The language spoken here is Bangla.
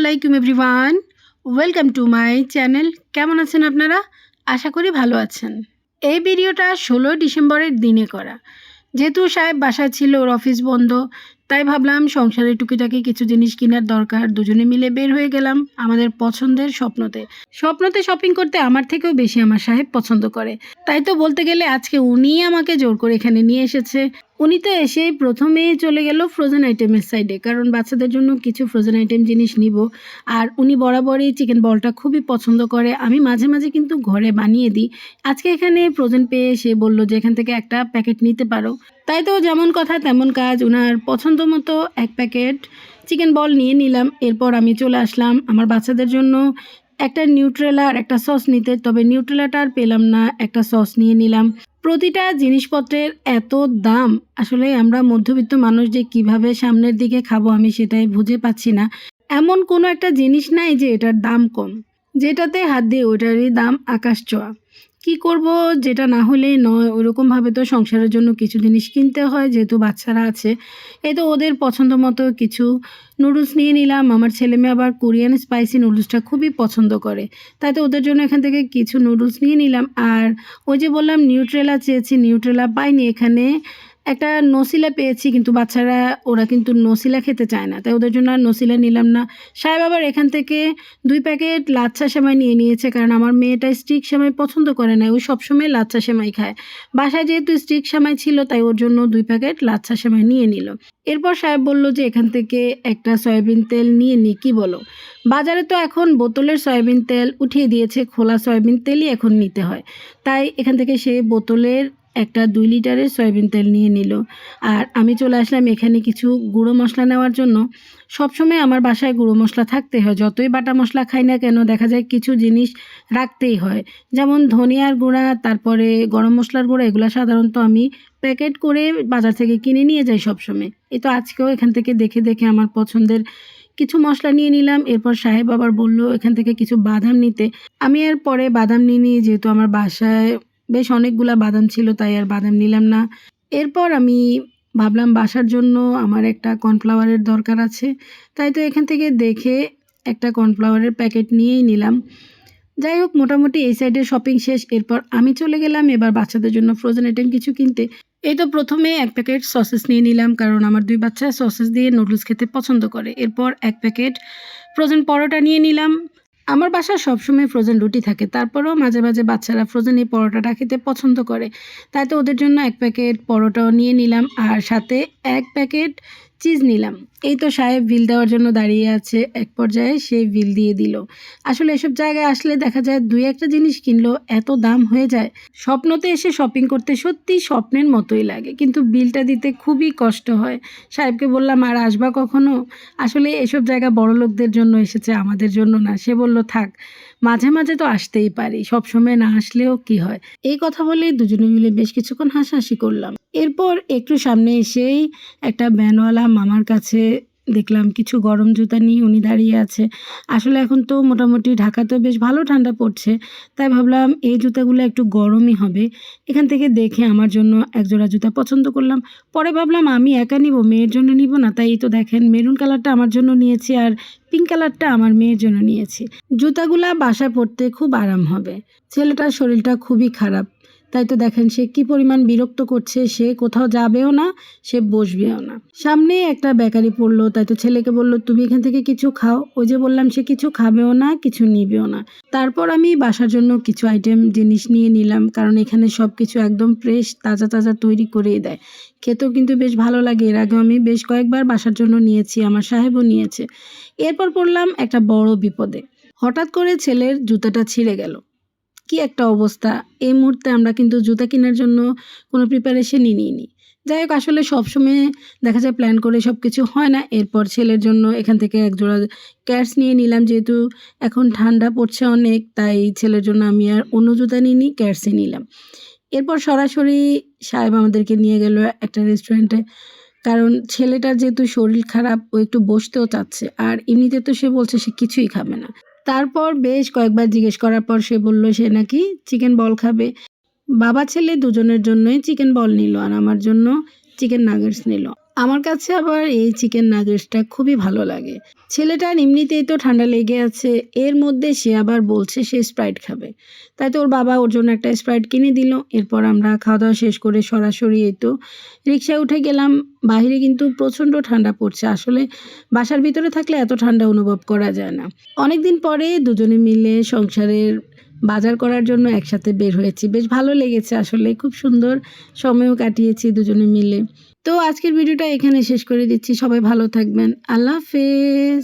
আলাইকুম everyone, welcome to my channel. কেমন আছেন আপনারা? আশা করি ভালো আছেন। এই ভিডিওটা 16 ডিসেম্বরের দিনে করা। যেহেতু সাহেব বাসায় ছিল, ওর অফিস বন্ধ, তাই ভাবলাম সংসারের টুকিটাকি কিছু জিনিস কেনার দরকার। দুজনে মিলে বের হয়ে গেলাম আমাদের পছন্দের স্বপ্নতে শপিং করতে আমার থেকেও বেশি আমার সাহেব পছন্দ করে। তাই তো বলতে গেলে আজকে উনিই আমাকে জোর করে এখানে নিয়ে এসেছে। উনি তো এসেই প্রথমেই চলে গেল ফ্রোজেন আইটেমের সাইডে, কারণ বাচ্চাদের জন্য কিছু ফ্রোজেন আইটেম জিনিস নিব। আর উনি বরাবরই চিকেন বলটা খুবই পছন্দ করে। আমি মাঝে মাঝে কিন্তু ঘরে বানিয়ে দিই। আজকে এখানে ফ্রোজেন পেয়ে সে বলল যে এখান থেকে একটা প্যাকেট নিতে পারো। তাই তো যেমন কথা তেমন কাজ, ওনার পছন্দ মতো এক প্যাকেট চিকেন বল নিয়ে নিলাম। এরপর আমি চলে আসলাম আমার বাচ্চাদের জন্য একটা নিউট্রেলা আর একটা সস নিতে। তবে নিউট্রেলাটা আর পেলাম না, একটা সস নিয়ে নিলাম। প্রতিটা জিনিসপত্রের এত দাম, আসলে আমরা মধ্যবিত্ত মানুষ যে কিভাবে সামনের দিকে খাবো আমি সেটাই বুঝে পাচ্ছি না। এমন কোনো একটা জিনিস নাই যে এটার দাম কম, যেটাতে হাত দিয়ে ওটারই দাম আকাশ ছোঁয়া। কি করব, যেটা না হলেই নয়। ওইরকমভাবে তো সংসারের জন্য কিছু জিনিস কিনতে হয়, যেহেতু বাচ্চারা আছে। এই তো ওদের পছন্দ মতো কিছু নুডলস নিয়ে নিলাম। আমার ছেলে মেয়ে আবার কোরিয়ান স্পাইসি নুডলসটা খুবই পছন্দ করে, তাই তো ওদের জন্য এখান থেকে কিছু নুডলস নিয়ে নিলাম। আর ওই যে বললাম নিউট্রেলা চেয়েছি, নিউট্রেলা পাইনি। এখানে একটা নসিলা পেয়েছি, কিন্তু বাচ্চারা ওরা কিন্তু নসিলা খেতে চায় না, তাই ওদের জন্য আর নসিলা নিলাম না। সাহেব আবার এখান থেকে 2 প্যাকেট লাচ্ছা সেমাই নিয়ে নিয়েছে, কারণ আমার মেয়েটা স্টিক সেমাই পছন্দ করে না, ও সবসময় লাচ্ছা সেমাই খায়। বাসায় যেহেতু স্টিক সেমাই ছিল, তাই ওর জন্য 2 প্যাকেট লাচ্ছা সেমাই নিয়ে নিল। এরপর সাহেব বলল যে এখান থেকে একটা সয়াবিন তেল নিয়ে নি। কি বলো, বাজারে তো এখন বোতলের সয়াবিন তেল উঠিয়ে দিয়েছে, খোলা সয়াবিন তেলই এখন নিতে হয়। তাই এখান থেকে সে বোতলের একটা 2 লিটারের সয়াবিন তেল নিয়ে নিল। আর আমি চলে আসলাম এখানে কিছু গুঁড়ো মশলা নেওয়ার জন্য। সবসময় আমার বাসায় গুঁড়ো মশলা থাকতে হয়, যতই বাটা মশলা খাই না কেন দেখা যায় কিছু জিনিস রাখতেই হয়। যেমন ধনিয়ার গুঁড়া, তারপরে গরম মশলার গুঁড়া, এগুলো সাধারণত আমি প্যাকেট করে বাজার থেকে কিনে নিয়ে যাই সবসময়। এই তো আজকেও এখান থেকে দেখে দেখে আমার পছন্দের কিছু মশলা নিয়ে নিলাম। এরপর সাহেব আবার বলল এখান থেকে কিছু বাদাম নিতে। আমি এর পরে বাদাম নিয়ে নিই, যেহেতু আমার বাসায় বেশ অনেকগুলা বাদাম ছিল, তাই আর বাদাম নিলাম না। এরপর আমি ভাবলাম বাসার জন্য আমার একটা কর্নফ্লাওয়ারের দরকার আছে, তাই তো এখান থেকে দেখে একটা কর্নফ্লাওয়ারের প্যাকেট নিয়েই নিলাম। যাই হোক, মোটামুটি এই সাইডের শপিং শেষ। এরপর আমি চলে গেলাম এবার বাচ্চাদের জন্য ফ্রোজেন আইটেম কিছু কিনতে। এই তো প্রথমে এক প্যাকেট সসেস নিয়ে নিলাম, কারণ আমার 2 বাচ্চা সসেস দিয়ে নুডলস খেতে পছন্দ করে। এরপর এক প্যাকেট ফ্রোজেন পরোটা নিয়ে নিলাম। আমার বাসায় সবসময় ফ্রোজেন রুটি থাকে, তারপরেও মাঝে মাঝে বাচ্চারা ফ্রোজেন এই পরোটাটা খেতে পছন্দ করে, তাই তো ওদের জন্য এক প্যাকেট পরোটাও নিয়ে নিলাম। আর সাথে এক প্যাকেট চিজ নিলাম। এই তো সাহেব বিল দেওয়ার জন্য দাঁড়িয়ে আছে, এক পর্যায়ে সে বিল দিয়ে দিল। আসলে এসব জায়গায় আসলে দেখা যায় 2-1টা জিনিস কিনলেও এত দাম হয়ে যায়। স্বপ্নতে এসে শপিং করতে সত্যি স্বপ্নের মতোই লাগে, কিন্তু বিলটা দিতে খুবই কষ্ট হয়। সাহেবকে বললাম আর আসবা কখনো? আসলে এসব জায়গা বড় লোকদের জন্য এসেছে, আমাদের জন্য না। সে বলল থাক, মাঝে মাঝে তো আসতেই পারি, সবসময় না আসলেও কি হয়। এই কথা বলেই দুজনে মিলে বেশ কিছুক্ষণ হাসাহাসি করলাম। এরপর একটু সামনে এসেই একটা ভ্যানওয়ালা মামার কাছে দেখলাম কিছু গরম জুতা নিয়ে উনি দাঁড়িয়ে আছে। আসলে এখন তো মোটামুটি ঢাকাতেও বেশ ভালো ঠান্ডা পড়ছে, তাই ভাবলাম এই জুতাগুলো একটু গরমই হবে। এখান থেকে দেখে আমার জন্য একজোড়া জুতা পছন্দ করলাম। পরে ভাবলাম আমি একা নিব, মেয়ের জন্য নিব না। তাই এই তো দেখেন, মেরুন কালারটা আমার জন্য নিয়েছি আর পিঙ্ক কালারটা আমার মেয়ের জন্য নিয়েছি। জুতাগুলা বাসায় পরতে খুব আরাম হবে। ছেলেটার শরীরটা খুবই খারাপ, তাই তো দেখেন সে কি পরিমাণ বিরক্ত করছে। সে কোথাও যাবেও না, সে বসবেও না। সামনে একটা বেকারি পড়লো, তাই তো ছেলেকে বললো তুমি এখান থেকে কিছু খাও। ওই যে বললাম, সে কিছু খাবেও না, কিছু নিবেও না। তারপর আমি বাসার জন্য কিছু আইটেম জিনিস নিয়ে নিলাম, কারণ এখানে সব কিছু একদম ফ্রেশ তাজা তাজা তৈরি করেই দেয়। খেতেও কিন্তু বেশ ভালো লাগে। এর আগেও আমি বেশ কয়েকবার বাসার জন্য নিয়েছি, আমার সাহেবও নিয়েছে। এরপর পড়লাম একটা বড় বিপদে। হঠাৎ করে ছেলের জুতাটা ছিঁড়ে গেল। কি একটা অবস্থা! এই মুহূর্তে আমরা কিন্তু জুতা কেনার জন্য কোনো প্রিপারেশনই নিইনি। যাই হোক, আসলে সবসময় দেখা যায় প্ল্যান করে সব কিছু হয় না। এরপর ছেলের জন্য এখান থেকে এক জোড়া ক্যাটস নিয়ে নিলাম, যেহেতু এখন ঠান্ডা পড়ছে অনেক, তাই ছেলের জন্য আমি আর অন্য জুতা নিইনি, ক্যাটসই নিলাম। এরপর সরাসরি সাহেব আমাদেরকে নিয়ে গেল একটা রেস্টুরেন্টে, কারণ ছেলেটার যেহেতু শরীর খারাপ, ও একটু বসতেও চাচ্ছে। আর এমনিতে তো সে বলছে সে কিছুই খাবে না। তারপর বেশ কয়েকবার জিজ্ঞেস করার পর সে বলল সে নাকি চিকেন বল খাবে। বাবা ছেলে দুজনের জন্যই চিকেন বল নিল, আর আমার জন্য চিকেন নাগেটস নিল। আমার কাছে আবার এই চিকেন নাগেটসটা খুবই ভালো লাগে। ছেলেটার এমনিতেই তো ঠান্ডা লেগে আছে, এর মধ্যে সে আবার বলছে সে স্প্রাইট খাবে। তাই তো ওর বাবা ওর জন্য একটা স্প্রাইট কিনে দিল। এরপর আমরা খাওয়া দাওয়া শেষ করে সরাসরি এই তো রিক্সায় উঠে গেলাম। বাইরে কিন্তু প্রচণ্ড ঠান্ডা পড়ছে, আসলে বাসার ভিতরে থাকলে এত ঠান্ডা অনুভব করা যায় না। অনেক দিন পরে দুজনে মিলে সংসারের বাজার করার জন্য একসাথে বের হয়েছি, বেশ ভালো লেগেছে, আসলে খুব সুন্দর সময়ও কাটিয়েছি দুজনে মিলে। তো আজকের ভিডিওটা এখানে শেষ করে দিচ্ছি। সবাই ভালো থাকবেন। আল্লাহ হাফেজ।